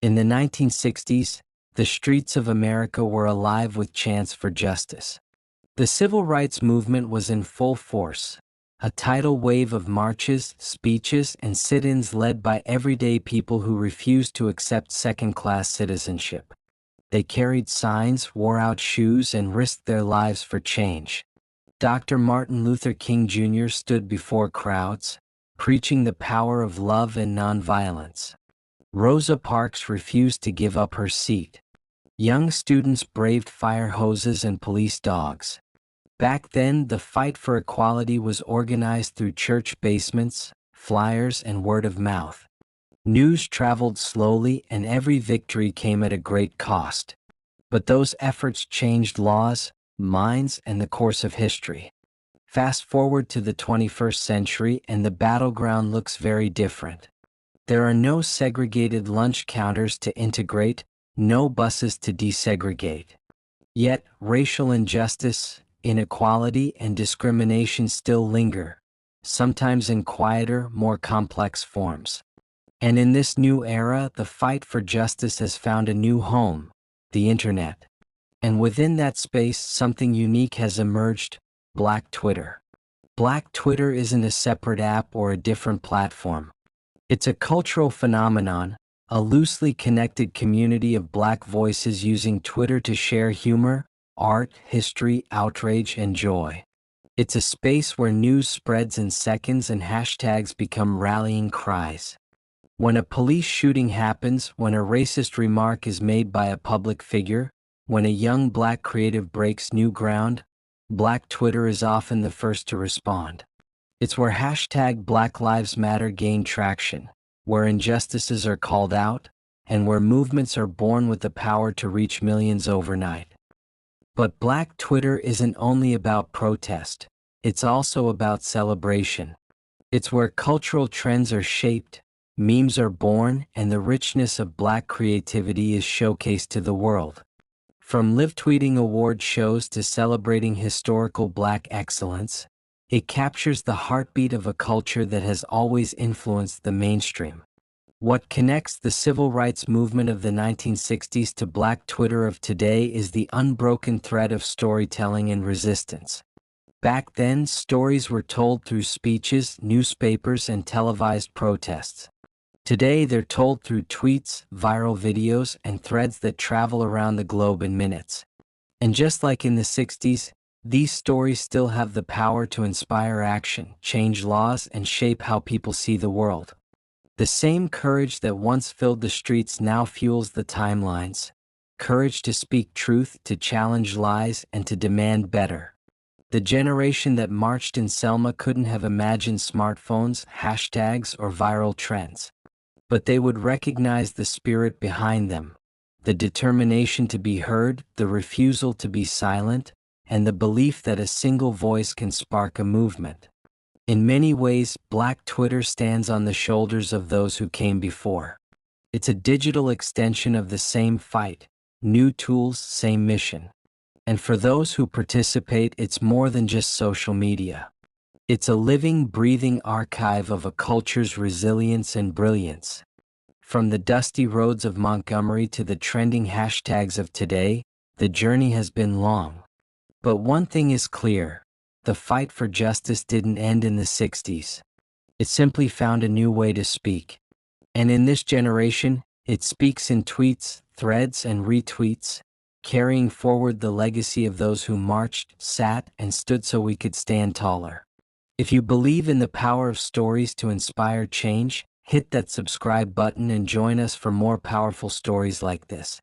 In the 1960s, the streets of America were alive with chants for justice. The civil rights movement was in full force, a tidal wave of marches, speeches, and sit-ins led by everyday people who refused to accept second-class citizenship. They carried signs, wore out shoes, and risked their lives for change. Dr. Martin Luther King Jr. stood before crowds, preaching the power of love and nonviolence. Rosa Parks refused to give up her seat. Young students braved fire hoses and police dogs. Back then, the fight for equality was organized through church basements, flyers, and word of mouth. News traveled slowly, and every victory came at a great cost. But those efforts changed laws, minds, and the course of history. Fast forward to the 21st century, and the battleground looks very different. There are no segregated lunch counters to integrate, no buses to desegregate. Yet, racial injustice, inequality, and discrimination still linger, sometimes in quieter, more complex forms. And in this new era, the fight for justice has found a new home, the internet. And within that space, something unique has emerged: Black Twitter. Black Twitter isn't a separate app or a different platform. It's a cultural phenomenon, a loosely connected community of Black voices using Twitter to share humor, art, history, outrage, and joy. It's a space where news spreads in seconds and hashtags become rallying cries. When a police shooting happens, when a racist remark is made by a public figure, when a young Black creative breaks new ground, Black Twitter is often the first to respond. It's where hashtag Black Lives Matter gain traction, where injustices are called out, and where movements are born with the power to reach millions overnight. But Black Twitter isn't only about protest, it's also about celebration. It's where cultural trends are shaped, memes are born, and the richness of Black creativity is showcased to the world. From live-tweeting award shows to celebrating historical Black excellence, it captures the heartbeat of a culture that has always influenced the mainstream. What connects the civil rights movement of the 1960s to Black Twitter of today is the unbroken thread of storytelling and resistance. Back then, stories were told through speeches, newspapers, and televised protests. Today, they're told through tweets, viral videos, and threads that travel around the globe in minutes. And just like in the 60s, these stories still have the power to inspire action, change laws, and shape how people see the world. The same courage that once filled the streets now fuels the timelines. Courage to speak truth, to challenge lies, and to demand better. The generation that marched in Selma couldn't have imagined smartphones, hashtags, or viral trends. But they would recognize the spirit behind them, the determination to be heard, the refusal to be silent, and the belief that a single voice can spark a movement. In many ways, Black Twitter stands on the shoulders of those who came before. It's a digital extension of the same fight, new tools, same mission. And for those who participate, it's more than just social media. It's a living, breathing archive of a culture's resilience and brilliance. From the dusty roads of Montgomery to the trending hashtags of today, the journey has been long. But one thing is clear: the fight for justice didn't end in the 60s. It simply found a new way to speak. And in this generation, it speaks in tweets, threads, and retweets, carrying forward the legacy of those who marched, sat, and stood so we could stand taller. If you believe in the power of stories to inspire change, hit that subscribe button and join us for more powerful stories like this.